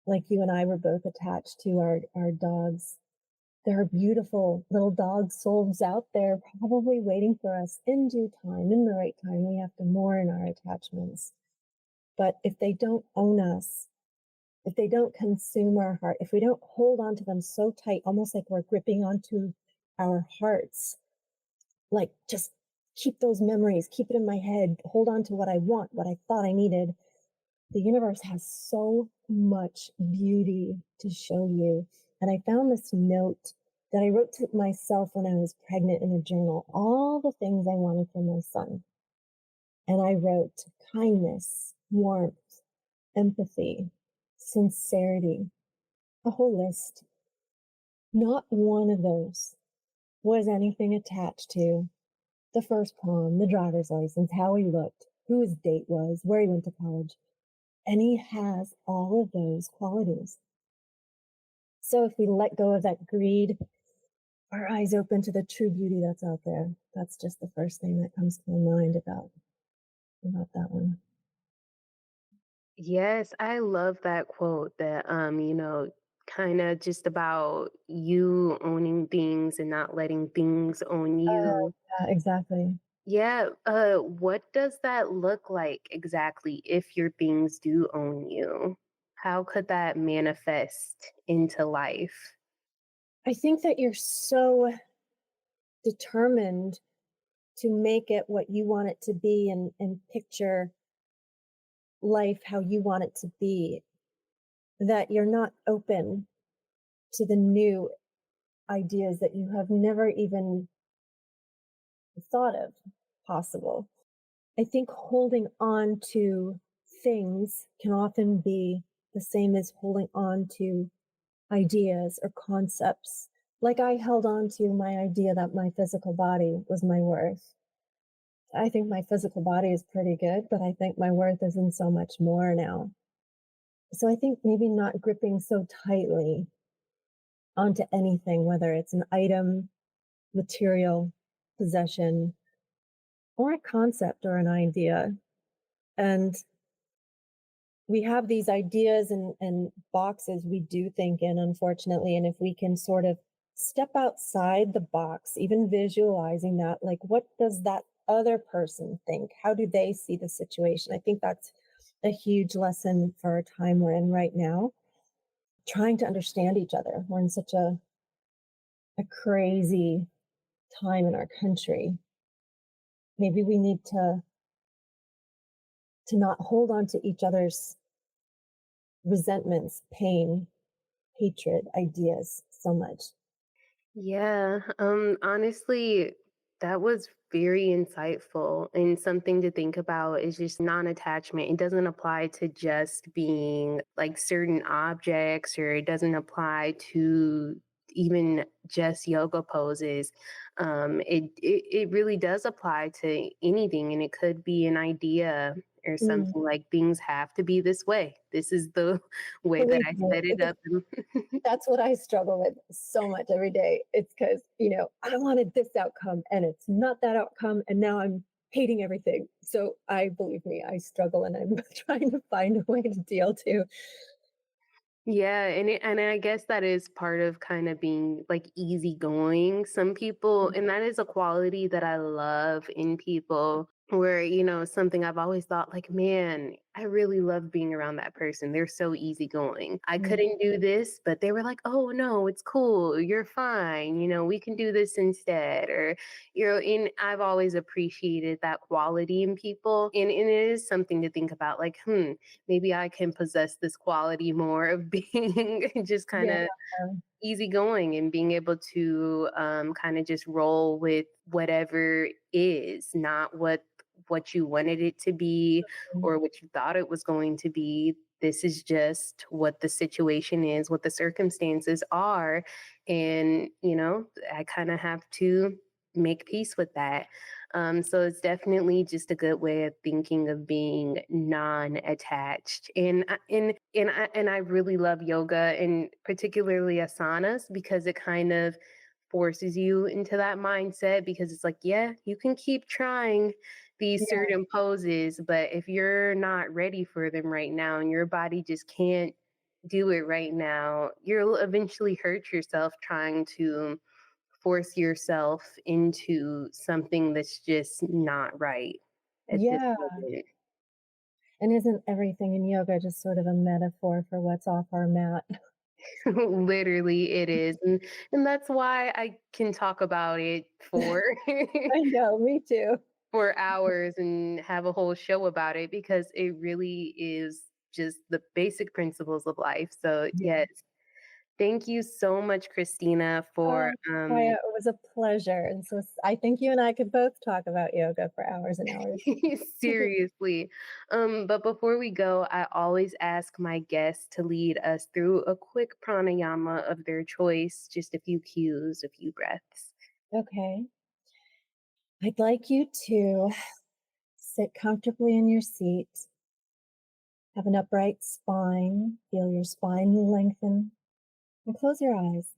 like you and I were both attached to our dogs. There are beautiful little dog souls out there probably waiting for us in due time, in the right time. We have to mourn our attachments. But if they don't own us, if they don't consume our heart, if we don't hold on to them so tight, almost like we're gripping onto our hearts, like just keep those memories, keep it in my head, hold on to what I want, what I thought I needed. The universe has so much beauty to show you. And I found this note that I wrote to myself when I was pregnant in a journal, all the things I wanted for my son. And I wrote kindness, warmth, empathy, sincerity, a whole list. Not one of those was anything attached to the first prom, the driver's license, how he looked, who his date was, where he went to college. And he has all of those qualities. So if we let go of that greed, our eyes open to the true beauty that's out there. That's just the first thing that comes to my mind about that one. Yes, I love that quote that kind of just about you owning things and not letting things own you. Yeah, exactly. Yeah, what does that look like exactly if your things do own you? How could that manifest into life? I think that you're so determined to make it what you want it to be and picture life how you want it to be, that you're not open to the new ideas that you have never even thought of possible. I think holding on to things can often be the same as holding on to ideas or concepts. Like I held on to my idea that my physical body was my worth. I think my physical body is pretty good, but I think my worth is in so much more now. So I think maybe not gripping so tightly onto anything, whether it's an item, material, possession, or a concept or an idea. And we have these ideas and boxes we do think in, unfortunately. And if we can sort of step outside the box, even visualizing that, like, what does that other person think? How do they see the situation? I think that's a huge lesson for our time we're in right now, trying to understand each other. We're in such a crazy time in our country. Maybe we need to not hold on to each other's resentments, pain, hatred, ideas so much. Yeah, honestly, that was very insightful and something to think about is just non-attachment. It doesn't apply to just being like certain objects, or it doesn't apply to even just yoga poses. It really does apply to anything, and it could be an idea or Mm, something like things have to be this way. This is the way that believe I me, set it because up. that's what I struggle with so much every day. It's because, I wanted this outcome and it's not that outcome. And now I'm hating everything. So believe me, I struggle and I'm trying to find a way to deal too. Yeah, and I guess that is part of kind of being like easygoing. Some people, and that is a quality that I love in people where, something I've always thought like, man, I really love being around that person. They're so easygoing. I Mm, couldn't do this, but they were like, "Oh no, it's cool. You're fine. We can do this instead." Or, and I've always appreciated that quality in people. And it is something to think about like, maybe I can possess this quality more of being just kind yeah. of easygoing and being able to kind of just roll with whatever is, not what you wanted it to be Mm, or what you thought it was going to be. This is just what the situation is, what the circumstances are. And, I kind of have to make peace with that. So it's definitely just a good way of thinking of being non-attached. And I really love yoga and particularly asanas because it kind of forces you into that mindset because it's like, yeah, you can keep trying these yeah. certain poses, but if you're not ready for them right now and your body just can't do it right now, you'll eventually hurt yourself trying to force yourself into something that's just not right at this Yeah. moment. And isn't everything in yoga just sort of a metaphor for what's off our mat? Literally, it is. And that's why I can talk about it for I know, me too. for hours and have a whole show about it because it really is just the basic principles of life. So, Yeah. yes, thank you so much, Christina, for Oh, Kaya, it was a pleasure. And so I think you and I could both talk about yoga for hours and hours. seriously. But before we go, I always ask my guests to lead us through a quick pranayama of their choice, just a few cues, a few breaths. Okay. I'd like you to sit comfortably in your seat, have an upright spine, feel your spine lengthen, and close your eyes.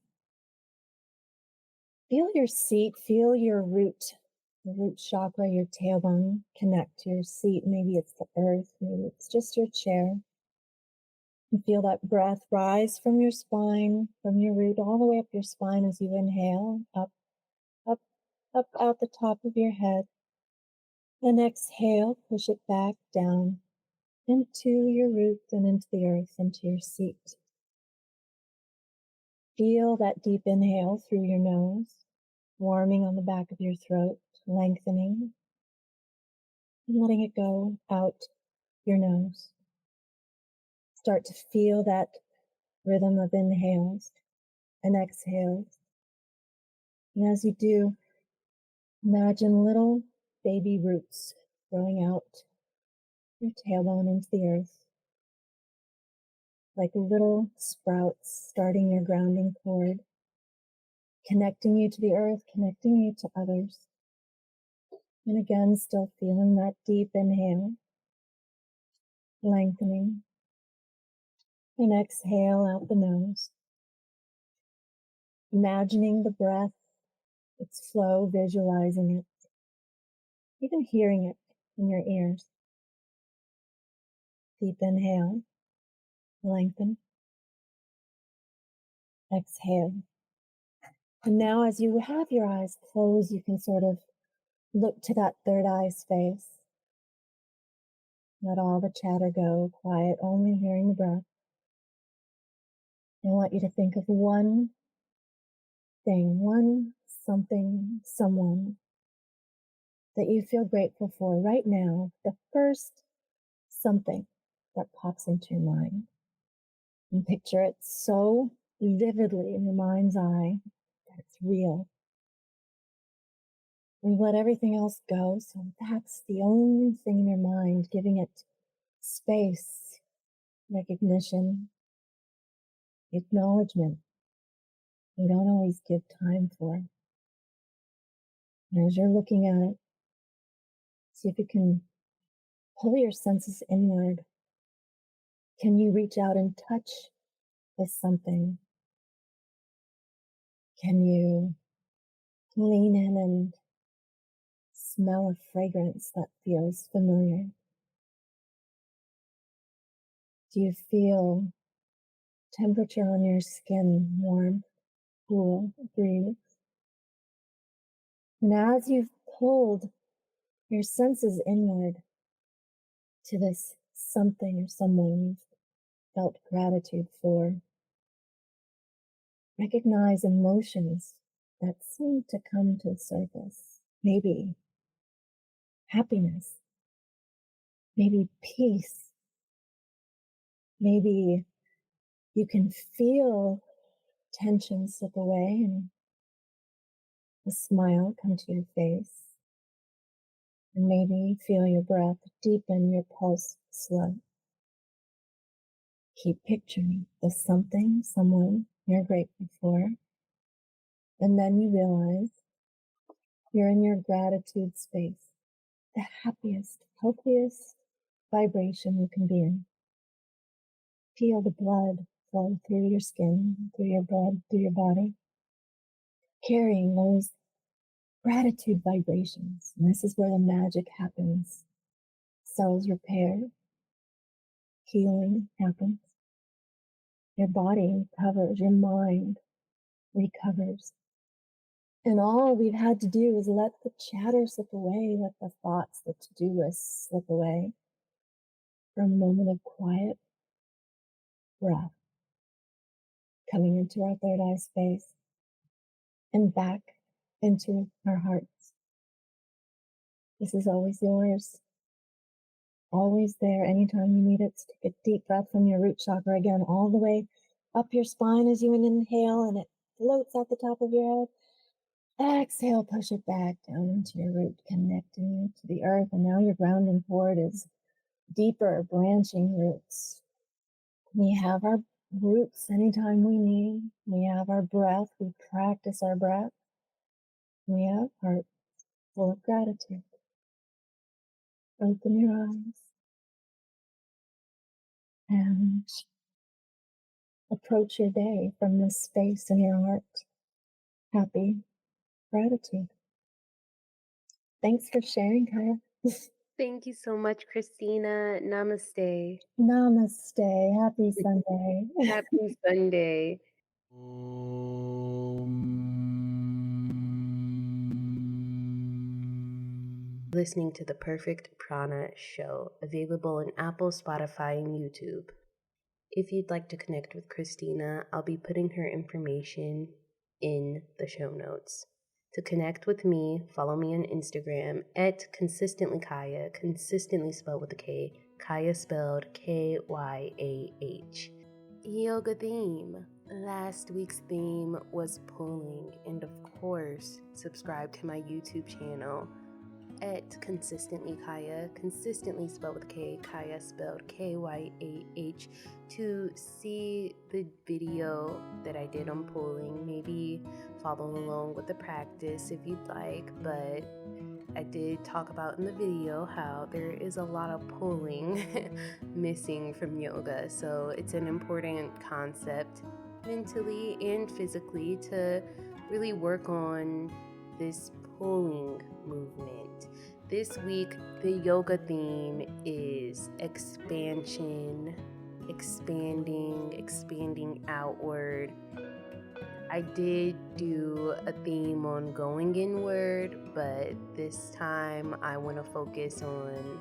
Feel your seat, feel your the root chakra, your tailbone connect to your seat. Maybe it's the earth, maybe it's just your chair. And feel that breath rise from your spine, from your root, all the way up your spine as you inhale, up, up, up out the top of your head. And exhale, push it back down into your root and into the earth, into your seat. Feel that deep inhale through your nose, warming on the back of your throat, lengthening, and letting it go out your nose. Start to feel that rhythm of inhales and exhales. And as you do, imagine little baby roots growing out your tailbone into the earth, like little sprouts starting your grounding cord, connecting you to the earth, connecting you to others. And again, still feeling that deep inhale, lengthening, and exhale out the nose. Imagining the breath, its flow, visualizing it, even hearing it in your ears. Deep inhale, lengthen, exhale. And now as you have your eyes closed, you can sort of look to that third eye space. Let all the chatter go, quiet, only hearing the breath. I want you to think of one thing, one something, someone that you feel grateful for right now, the first something that pops into your mind. And picture it so vividly in your mind's eye that it's real. And let everything else go. So that's the only thing in your mind, giving it space, recognition, acknowledgement. We don't always give time for it. And as you're looking at it, see if you can pull your senses inward. Can you reach out and touch this something? Can you lean in and smell a fragrance that feels familiar? Do you feel temperature on your skin, warm, cool, breeze? And as you've pulled your senses inward to this something or someone you've felt gratitude for, recognize emotions that seem to come to the surface. Maybe happiness, maybe peace, maybe you can feel tension slip away and a smile come to your face. And maybe feel your breath deepen, your pulse slow. Keep picturing the something, someone you're grateful for. And then you realize you're in your gratitude space, the happiest, healthiest vibration you can be in. Feel the blood flow through your skin, through your blood, through your body, carrying those gratitude vibrations. And this is where the magic happens. Cells repair, healing happens. Your body recovers, your mind recovers. And all we've had to do is let the chatter slip away, let the thoughts, the to-do lists slip away for a moment of quiet breath. coming into our third eye space and back into our hearts. This is always yours, always there anytime you need it. So take a deep breath from your root chakra again, all the way up your spine as you inhale, and it floats out the top of your head. Exhale, push it back down into your root, connecting you to the earth. And now your grounding forward is deeper, branching roots. We have our roots anytime we need. We have our breath. We practice our breath. We have hearts full of gratitude. Open your eyes and approach your day from this space in your heart. Happy gratitude. Thanks for sharing, Kyah. Thank you so much, Kristina. Namaste. Namaste. Happy Sunday. Happy Sunday. Listening to the Perfect Prana Show, available on Apple, Spotify, and YouTube. If you'd like to connect with Kristina, I'll be putting her information in the show notes. To connect with me, follow me on Instagram at ConsistentlyKyah, consistently spelled with a K, Kyah spelled Kyah. Yoga theme. Last week's theme was pulling, and of course, subscribe to my YouTube channel at Consistently Kyah, consistently spelled with a K, Kyah spelled Kyah, to see the video that I did on pulling. Maybe follow along with the practice if you'd like, but I did talk about in the video how there is a lot of pulling missing from yoga, so it's an important concept mentally and physically to really work on this pulling movement. This week, the yoga theme is expansion, expanding outward. I did do a theme on going inward, but this time I want to focus on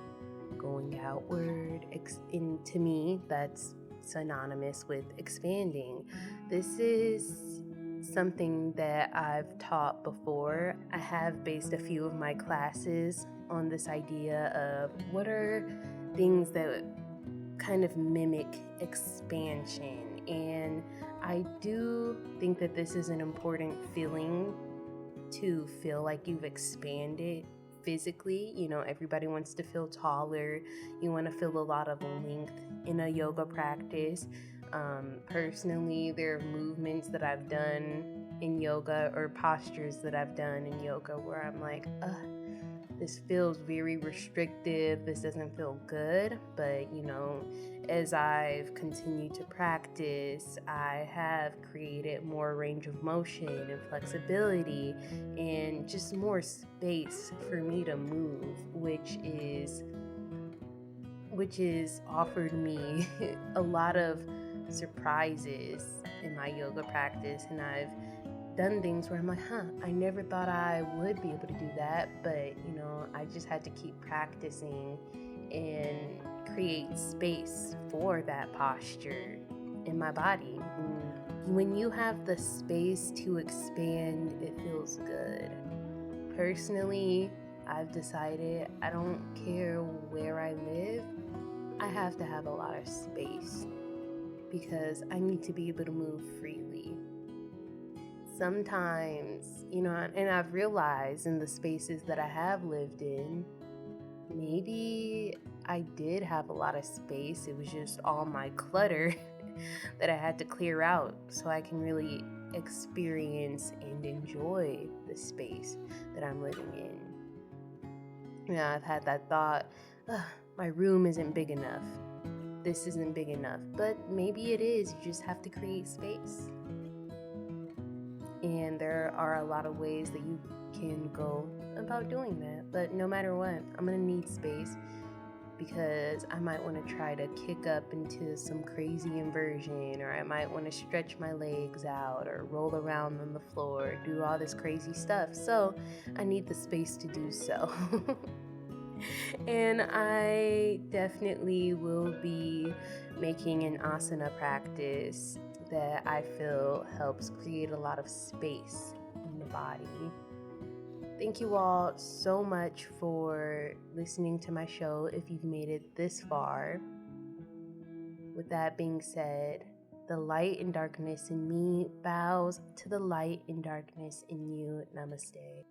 going outward. And to me, that's synonymous with expanding. This is something that I've taught before. I have based a few of my classes on this idea of what are things that kind of mimic expansion. And I do think that this is an important feeling, to feel like you've expanded physically. You know, everybody wants to feel taller. You want to feel a lot of length in a yoga practice. Personally, there are movements that I've done in yoga or postures that I've done in yoga where I'm like, this feels very restrictive. This doesn't feel good. But, you know, as I've continued to practice, I have created more range of motion and flexibility and just more space for me to move, which is offered me a lot of surprises in my yoga practice. And I've done things where I'm like, I never thought I would be able to do that, but you know, I just had to keep practicing and create space for that posture in my body. And when you have the space to expand, it feels good. Personally, I've decided I don't care where I live, I have to have a lot of space because I need to be able to move freely. Sometimes, you know, and I've realized in the spaces that I have lived in, maybe I did have a lot of space. It was just all my clutter that I had to clear out so I can really experience and enjoy the space that I'm living in. You know, I've had that thought, my room isn't big enough. This isn't big enough. But maybe it is. You just have to create space. And there are a lot of ways that you can go about doing that. But no matter what, I'm going to need space because I might want to try to kick up into some crazy inversion, or I might want to stretch my legs out or roll around on the floor, do all this crazy stuff. So I need the space to do so. And I definitely will be making an asana practice that I feel helps create a lot of space in the body. Thank you all so much for listening to my show if you've made it this far. With that being said, the light and darkness in me bows to the light and darkness in you. Namaste.